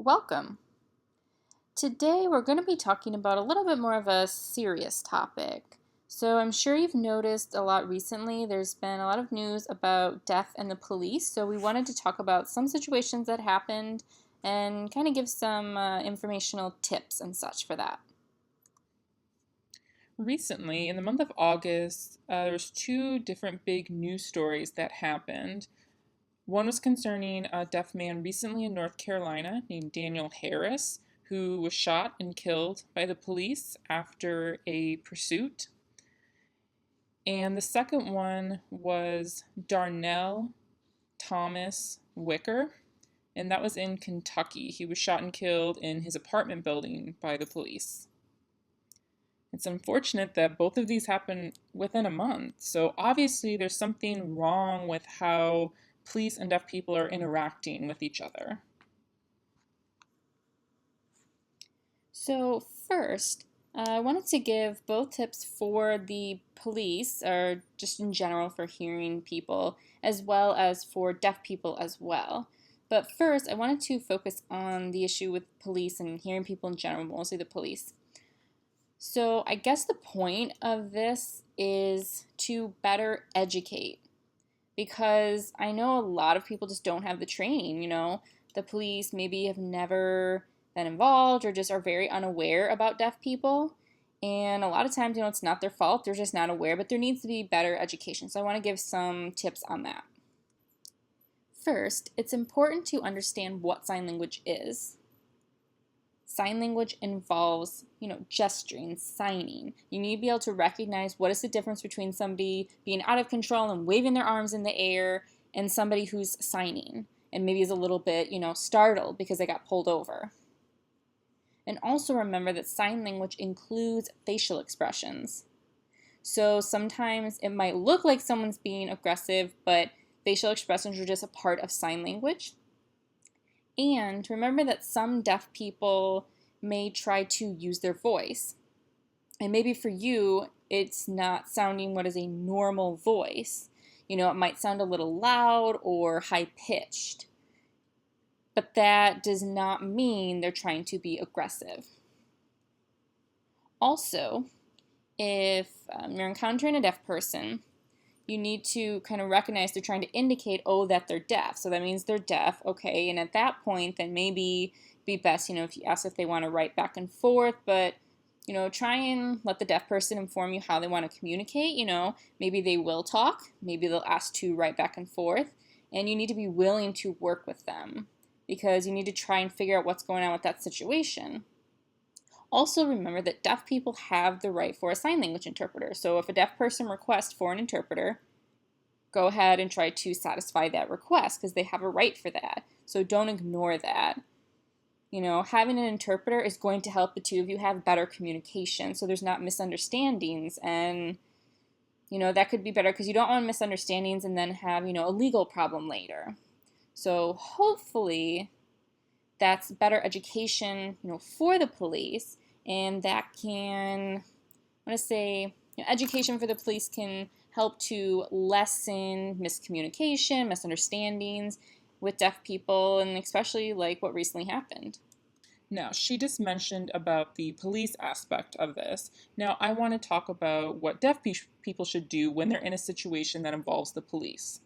Welcome. Today we're going to be talking about a little bit more of a serious topic. So I'm sure you've noticed a lot recently, there's been a lot of news about death and the police, so we wanted to talk about some situations that happened and kind of give some informational tips and such for that. Recently, in the month of August, there was two different big news stories that happened. One was concerning a deaf man recently in North Carolina named Daniel Harris, who was shot and killed by the police after a pursuit. And the second one was Darnell Thomas Wicker, and that was in Kentucky. He was shot and killed in his apartment building by the police. It's unfortunate that both of these happened within a month. So obviously there's something wrong with how police and deaf people are interacting with each other. So first, I wanted to give both tips for the police, or just in general for hearing people, as well as for deaf people as well. But first, I wanted to focus on the issue with police and hearing people in general, mostly the police. So I guess the point of this is to better educate, because I know a lot of people just don't have the training. The police maybe have never been involved or just are very unaware about deaf people. And a lot of times, it's not their fault, they're just not aware, but there needs to be better education. So I want to give some tips on that. First, it's important to understand what sign language is. Sign language involves, gesturing, signing. You need to be able to recognize what is the difference between somebody being out of control and waving their arms in the air and somebody who's signing and maybe is a little bit, startled because they got pulled over. And also remember that sign language includes facial expressions. So sometimes it might look like someone's being aggressive, but facial expressions are just a part of sign language. And remember that some deaf people may try to use their voice. And maybe for you, it's not sounding what is a normal voice. It might sound a little loud or high-pitched. But that does not mean they're trying to be aggressive. Also, if you're encountering a deaf person, you need to kind of recognize they're trying to indicate, that they're deaf. So that means they're deaf, okay, and at that point, then maybe be best, if you ask if they want to write back and forth, but, try and let the deaf person inform you how they want to communicate. Maybe they will talk, maybe they'll ask to write back and forth, and you need to be willing to work with them because you need to try and figure out what's going on with that situation. Also remember that deaf people have the right for a sign language interpreter. So if a deaf person requests for an interpreter, go ahead and try to satisfy that request because they have a right for that. So don't ignore that. Having an interpreter is going to help the two of you have better communication so there's not misunderstandings, and that could be better because you don't want misunderstandings and then have a legal problem later. So hopefully that's better education, for the police, and that can, I want to say, education for the police can help to lessen miscommunication, misunderstandings with deaf people, and especially like what recently happened. Now, she just mentioned about the police aspect of this. Now, I want to talk about what deaf people should do when they're in a situation that involves the police.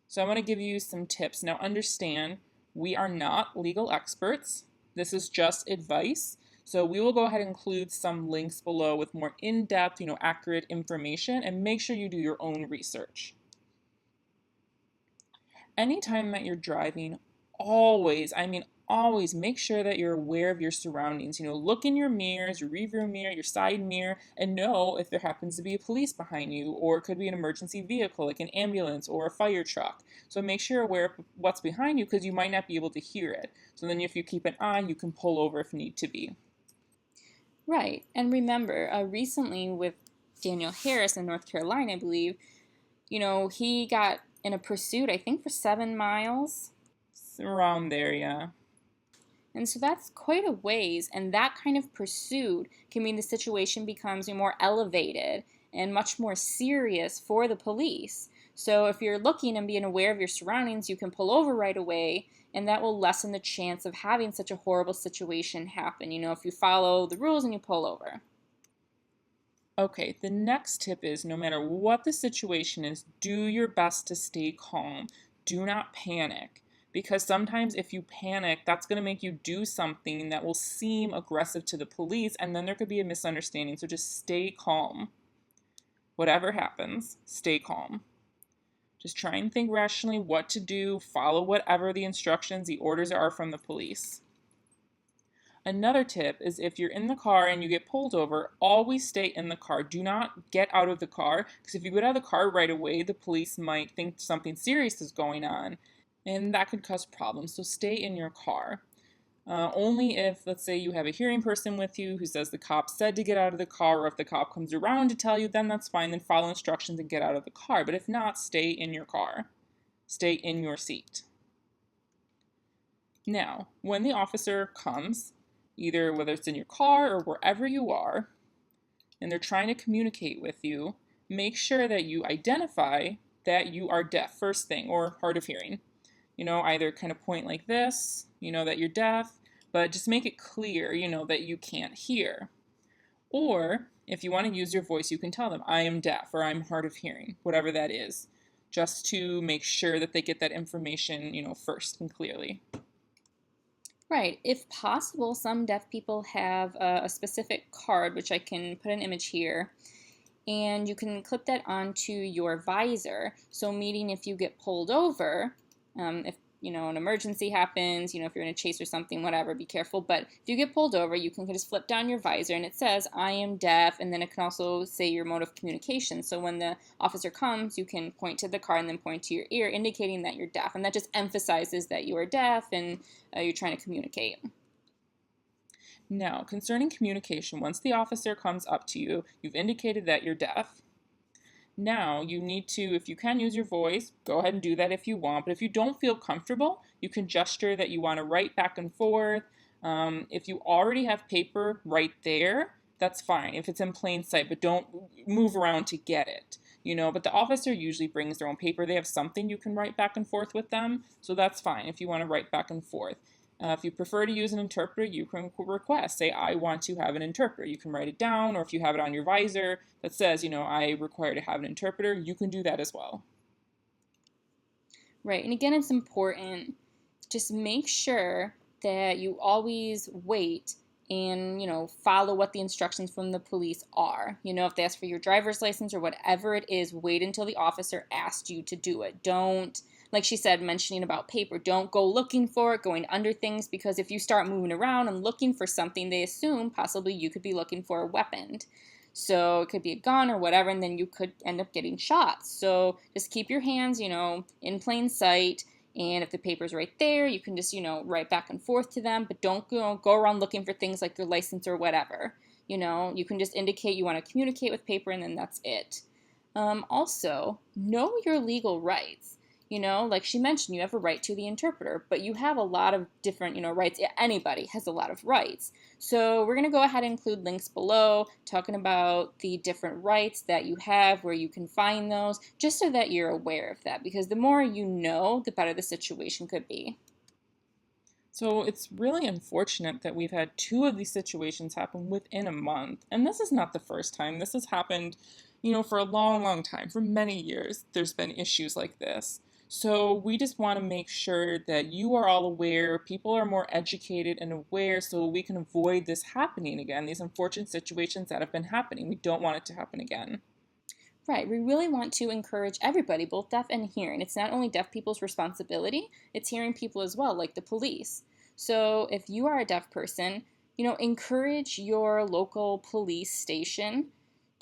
So I want to give you some tips. Now, understand, we are not legal experts. This is just advice. So we will go ahead and include some links below with more in-depth, accurate information, and make sure you do your own research. Anytime that you're driving, always make sure that you're aware of your surroundings. Look in your mirrors, your rearview mirror, your side mirror, and know if there happens to be a police behind you, or it could be an emergency vehicle like an ambulance or a fire truck. So make sure you're aware of what's behind you because you might not be able to hear it. So then if you keep an eye, you can pull over if need to be. Right, and remember, recently with Daniel Harris in North Carolina, I believe, he got in a pursuit, I think, for 7 miles. It's around there, yeah. And so that's quite a ways, and that kind of pursuit can mean the situation becomes more elevated and much more serious for the police. So if you're looking and being aware of your surroundings, you can pull over right away, and that will lessen the chance of having such a horrible situation happen, if you follow the rules and you pull over. Okay, the next tip is no matter what the situation is, do your best to stay calm. Do not panic. Because sometimes if you panic, that's going to make you do something that will seem aggressive to the police, and then there could be a misunderstanding. So just stay calm. Whatever happens, stay calm. Just try and think rationally what to do, follow whatever the instructions, the orders are from the police. Another tip is if you're in the car and you get pulled over, always stay in the car. Do not get out of the car, because if you get out of the car right away, the police might think something serious is going on, and that could cause problems. So stay in your car. Only if, let's say, you have a hearing person with you who says the cop said to get out of the car, or if the cop comes around to tell you, then that's fine. Then follow instructions and get out of the car. But if not, stay in your car. Stay in your seat. Now, when the officer comes, either whether it's in your car or wherever you are, and they're trying to communicate with you, make sure that you identify that you are deaf first thing, or hard of hearing. Either kind of point like this, that you're deaf, but just make it clear, that you can't hear. Or if you want to use your voice, you can tell them, I am deaf, or I'm hard of hearing, whatever that is, just to make sure that they get that information, first and clearly. Right. If possible, some deaf people have a specific card, which I can put an image here, and you can clip that onto your visor. So meaning if you get pulled over, if an emergency happens, if you're in a chase or something, whatever, be careful. But if you get pulled over, you can just flip down your visor and it says, I am deaf, and then it can also say your mode of communication. So when the officer comes, you can point to the car and then point to your ear, indicating that you're deaf. And that just emphasizes that you are deaf and you're trying to communicate. Now, concerning communication, once the officer comes up to you, you've indicated that you're deaf. Now, you need to, if you can use your voice, go ahead and do that if you want. But if you don't feel comfortable, you can gesture that you want to write back and forth. If you already have paper right there, that's fine if it's in plain sight, but don't move around to get it. But the officer usually brings their own paper. They have something you can write back and forth with them, so that's fine if you want to write back and forth. If you prefer to use an interpreter, you can request, say, I want to have an interpreter. You can write it down, or if you have it on your visor that says, I require to have an interpreter, you can do that as well. Right, and again, it's important, just make sure that you always wait and, follow what the instructions from the police are. If they ask for your driver's license or whatever it is, wait until the officer asked you to do it. Don't, like she said, mentioning about paper, don't go looking for it, going under things, because if you start moving around and looking for something, they assume possibly you could be looking for a weapon. So it could be a gun or whatever, and then you could end up getting shot. So just keep your hands, in plain sight. And if the paper's right there, you can just, write back and forth to them, but don't go around looking for things like your license or whatever. You can just indicate you want to communicate with paper, and then that's it. Also, know your legal rights. Like she mentioned, you have a right to the interpreter, but you have a lot of different, rights. Anybody has a lot of rights. So we're going to go ahead and include links below talking about the different rights that you have, where you can find those, just so that you're aware of that, because the more you know, the better the situation could be. So it's really unfortunate that we've had 2 of these situations happen within a month. And this is not the first time. This has happened, for a long, long time. For many years, there's been issues like this. So we just want to make sure that you are all aware, people are more educated and aware, so we can avoid this happening again, these unfortunate situations that have been happening. We don't want it to happen again. Right, we really want to encourage everybody, both deaf and hearing. It's not only deaf people's responsibility, it's hearing people as well, like the police. So if you are a deaf person, encourage your local police station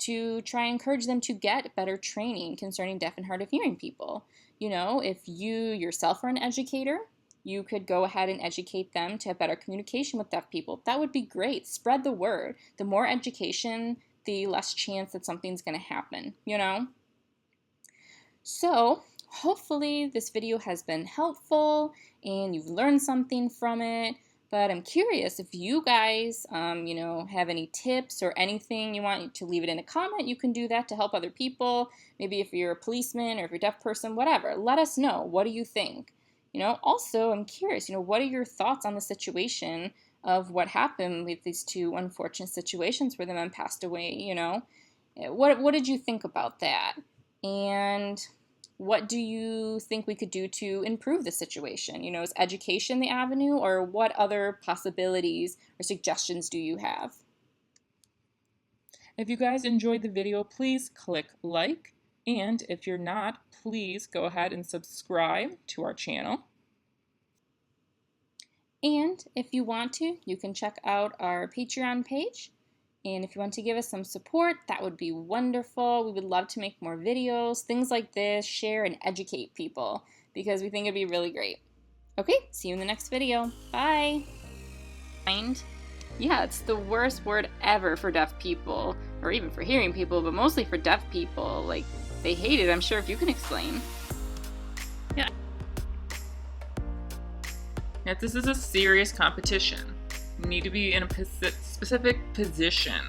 to try and encourage them to get better training concerning deaf and hard of hearing people. If you yourself are an educator, you could go ahead and educate them to have better communication with deaf people. That would be great. Spread the word. The more education, the less chance that something's going to happen, So hopefully this video has been helpful and you've learned something from it. But I'm curious if you guys, have any tips or anything you want to leave it in a comment. You can do that to help other people. Maybe if you're a policeman or if you're a deaf person, whatever. Let us know. What do you think? Also, I'm curious, what are your thoughts on the situation of what happened with these two unfortunate situations where the men passed away? What did you think about that? And what do you think we could do to improve the situation? Is education the avenue, or what other possibilities or suggestions do you have? If you guys enjoyed the video, please click like, and if you're not, please go ahead and subscribe to our channel. And if you want to, you can check out our Patreon page. And if you want to give us some support, that would be wonderful. We would love to make more videos, things like this, share and educate people, because we think it'd be really great. Okay, see you in the next video. Bye. Yeah, it's the worst word ever for deaf people, or even for hearing people, but mostly for deaf people. Like, they hate it. I'm sure if you can explain. Yeah. This is a serious competition. You need to be in a specific position.